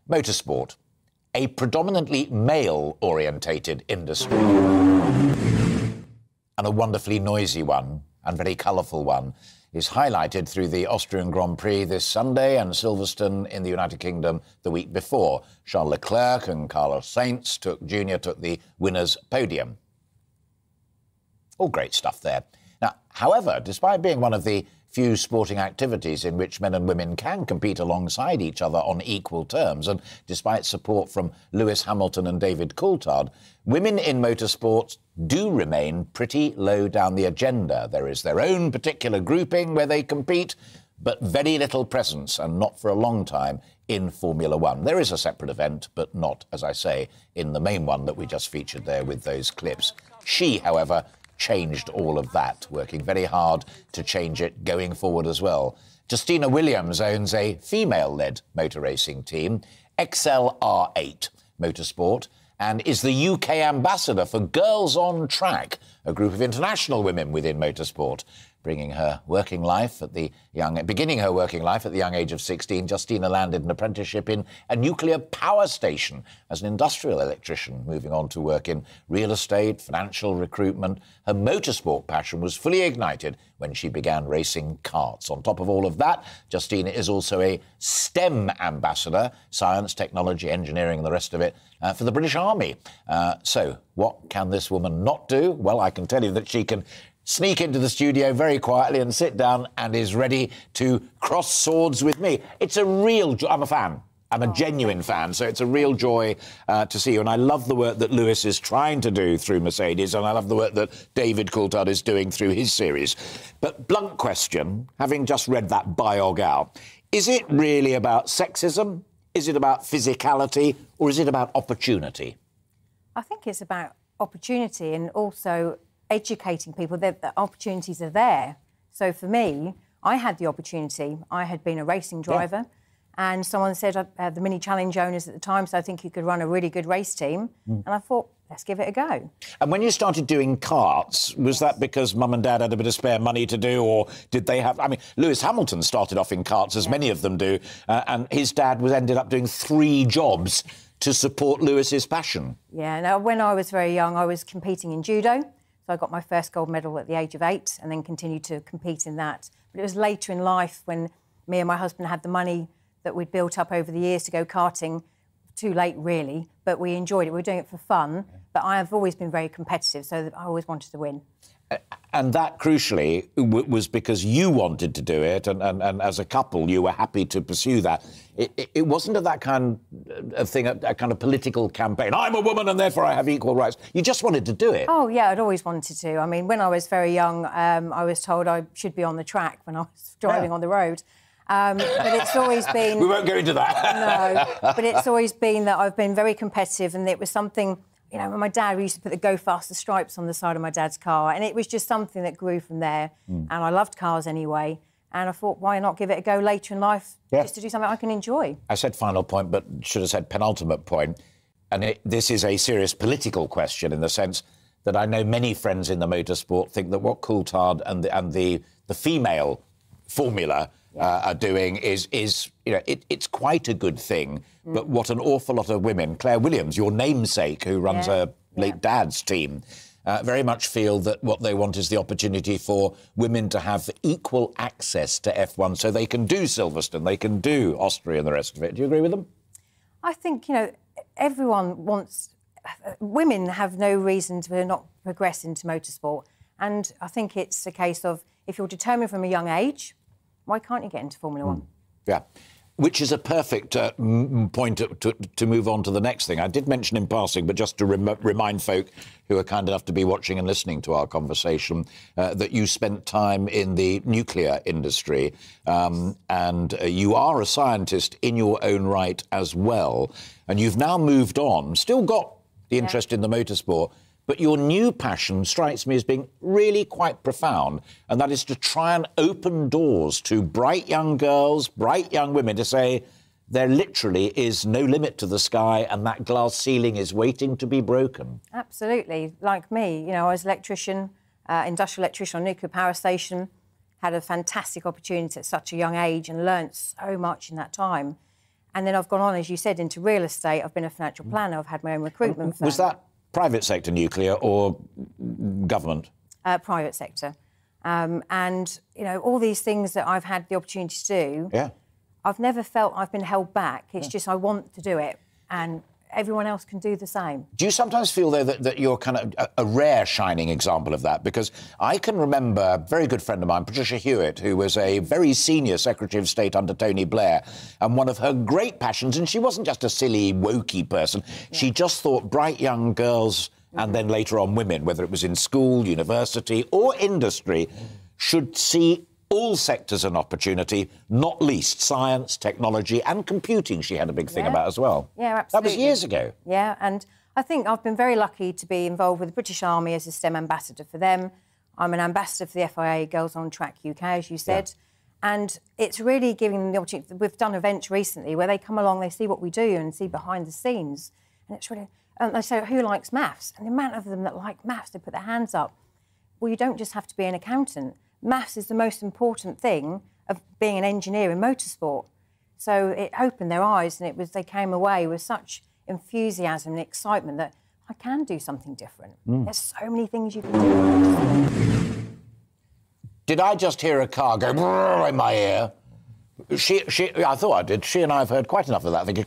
Motorsport, a predominantly male-orientated industry, and a wonderfully noisy one and very colourful one, is highlighted through the Austrian Grand Prix this Sunday and Silverstone in the United Kingdom the week before. Charles Leclerc and Carlos Sainz Jr. took the winner's podium. All great stuff there. Now, however, despite being one of the few sporting activities in which men and women can compete alongside each other on equal terms, and despite support from Lewis Hamilton and David Coulthard, women in motorsports do remain pretty low down the agenda. There is their own particular grouping where they compete, but very little presence, and not for a long time, in Formula One. There is a separate event, but not, as I say, in the main one that we just featured there with those clips. She, however, changed all of that, working very hard to change it going forward as well. Justina Williams owns a female-led motor racing team, XLR8 Motorsport, and is the UK ambassador for Girls on Track, a group of international women within motorsport. Beginning her working life at the young age of 16, Justina landed an apprenticeship in a nuclear power station as an industrial electrician, moving on to work in real estate, financial recruitment. Her motorsport passion was fully ignited when she began racing karts. On top of all of that, Justina is also a STEM ambassador, science, technology, engineering and the rest of it, for the British Army. So what can this woman not do? Well, I can tell you that she can sneak into the studio very quietly and sit down and is ready to cross swords with me. It's a real joy. I'm a fan. I'm a genuine fan, so it's a real joy to see you. And I love the work that Lewis is trying to do through Mercedes, and I love the work that David Coulthard is doing through his series. But blunt question, having just read that biog out, is it really about sexism? Is it about physicality? Or is it about opportunity? I think it's about opportunity and also educating people that the opportunities are there. So for me, I had the opportunity. I had been a racing driver, and someone said I had the mini challenge owners at the time, so I think you could run a really good race team. And I thought, let's give it a go. And when you started doing karts, was that because mum and dad had a bit of spare money to do, or did they have... I mean, Lewis Hamilton started off in karts, as many of them do, and his dad ended up doing 3 jobs to support Lewis's passion. Yeah, now, when I was very young, I was competing in judo. So I got my first gold medal at the age of 8 and then continued to compete in that. But it was later in life when me and my husband had the money that we'd built up over the years to go karting. Too late, really, but we enjoyed it. We were doing it for fun, but I have always been very competitive, so I always wanted to win. And that, crucially, was because you wanted to do it, and as a couple, you were happy to pursue that. It wasn't that kind of thing, a kind of political campaign. I'm a woman and therefore I have equal rights. You just wanted to do it. Oh, yeah, I'd always wanted to. I mean, when I was very young, I was told I should be on the track when I was driving on the road. But it's always been... We won't go into that. No, but it's always been that I've been very competitive, and it was something... You know, when my dad, we used to put the Go Faster stripes on the side of my dad's car, and it was just something that grew from there. And I loved cars anyway, and I thought, why not give it a go later in life, just to do something I can enjoy? I said final point, but should have said penultimate point. And this is a serious political question in the sense that I know many friends in the motorsport think that what Coulthard and the female formula are doing is you know, it's quite a good thing. But what an awful lot of women, Claire Williams, your namesake, who runs her late dad's team, very much feel that what they want is the opportunity for women to have equal access to F1 so they can do Silverstone, they can do Austria and the rest of it. Do you agree with them? I think, you know, everyone wants... Women have no reason to not progress into motorsport. And I think it's a case of, if you're determined from a young age, why can't you get into Formula One? Yeah. Which is a perfect point to move on to the next thing. I did mention in passing, but just to remind folk who are kind enough to be watching and listening to our conversation, that you spent time in the nuclear industry, and you are a scientist in your own right as well. And you've now moved on, still got the interest in the motorsport, but your new passion strikes me as being really quite profound, and that is to try and open doors to bright young girls, bright young women, to say there literally is no limit to the sky and that glass ceiling is waiting to be broken. Absolutely. Like me, you know, I was an electrician, industrial electrician on a nuclear power station, had a fantastic opportunity at such a young age and learnt so much in that time. And then I've gone on, as you said, into real estate. I've been a financial planner. I've had my own recruitment firm. Was that private sector nuclear or government? Private sector. And, you know, all these things that I've had the opportunity to do, I've never felt I've been held back. It's just I want to do it, and everyone else can do the same. Do you sometimes feel, though, that you're kind of a rare shining example of that? Because I can remember a very good friend of mine, Patricia Hewitt, who was a very senior Secretary of State under Tony Blair, and one of her great passions, and she wasn't just a silly, wokey person, she just thought bright young girls and then later on women, whether it was in school, university or industry, should see all sectors an opportunity, not least science, technology and computing she had a big thing about as well. Yeah, absolutely. That was years ago. Yeah, and I think I've been very lucky to be involved with the British Army as a STEM ambassador for them. I'm an ambassador for the FIA Girls on Track UK, as you said. And it's really giving them the opportunity. We've done events recently where they come along, they see what we do and see behind the scenes. And it's really... they say, who likes maths? And the amount of them that like maths, they put their hands up. Well, you don't just have to be an accountant. Maths is the most important thing of being an engineer in motorsport. So it opened their eyes, and they came away with such enthusiasm and excitement that I can do something different. There's so many things you can do. Did I just hear a car go in my ear? I thought I did. She and I have heard quite enough of that. I think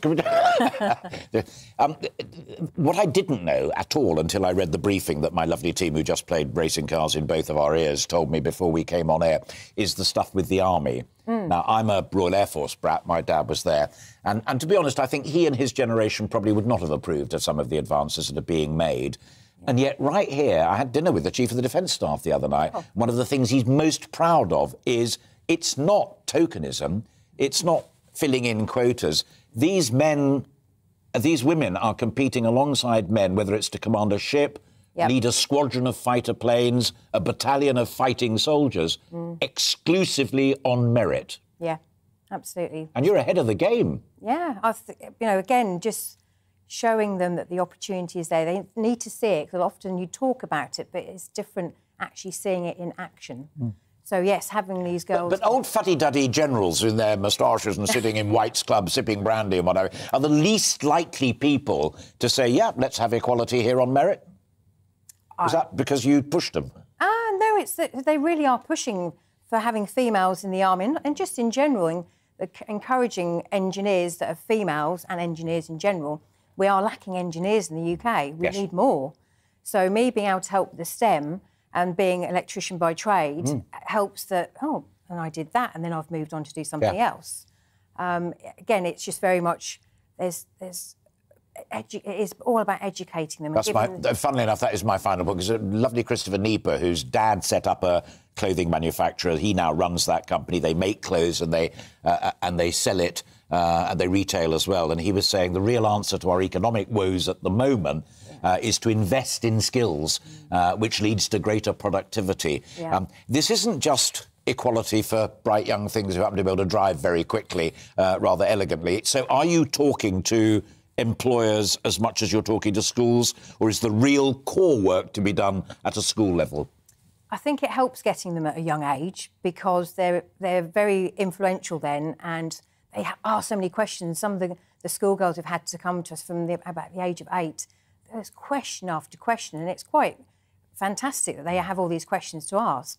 what I didn't know at all until I read the briefing that my lovely team, who just played racing cars in both of our ears, told me before we came on air, is the stuff with the Army. Now, I'm a Royal Air Force brat. My dad was there. And to be honest, I think he and his generation probably would not have approved of some of the advances that are being made. And yet, right here, I had dinner with the Chief of the Defence Staff the other night. One of the things he's most proud of is it's not tokenism, it's not filling in quotas. These women are competing alongside men, whether it's to command a ship, lead a squadron of fighter planes, a battalion of fighting soldiers, exclusively on merit. Yeah, absolutely. And you're ahead of the game. Yeah, you know, again, just showing them that the opportunity is there. They need to see it, because often you talk about it, but it's different actually seeing it in action. So, yes, having these girls... But old fuddy-duddy generals in their moustaches and sitting in White's Club sipping brandy and whatever are the least likely people to say, yeah, let's have equality here on merit? Is that because you pushed them? No, it's that they really are pushing for having females in the Army, and just in general, encouraging engineers that are females and engineers in general. We are lacking engineers in the UK. We need more. So me being able to help with the STEM and being an electrician by trade helps that, and I did that, and then I've moved on to do something else. Again, it's just very much, it is all about educating them. Funnily enough, that is my final book. It's a lovely Christopher Nieper, whose dad set up a clothing manufacturer. He now runs that company. They make clothes and they sell it and they retail as well. And he was saying the real answer to our economic woes at the moment is to invest in skills, which leads to greater productivity. This isn't just equality for bright young things who happen to be able to drive very quickly, rather elegantly. So are you talking to employers as much as you're talking to schools, or is the real core work to be done at a school level? I think it helps getting them at a young age, because they're very influential then, and they ask so many questions. Some of the schoolgirls have had to come to us from about the age of 8. There's question after question, and it's quite fantastic that they have all these questions to ask.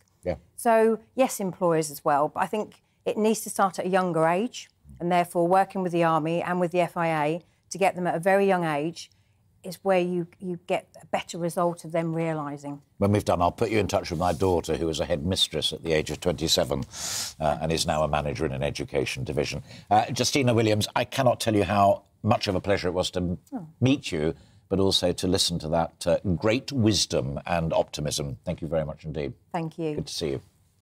So, yes, employers as well, but I think it needs to start at a younger age, and therefore working with the Army and with the FIA to get them at a very young age is where you get a better result of them realising. When we've done, I'll put you in touch with my daughter, who was a headmistress at the age of 27 and is now a manager in an education division. Justina Williams, I cannot tell you how much of a pleasure it was to meet you, but also to listen to that great wisdom and optimism. Thank you very much indeed. Thank you. Good to see you.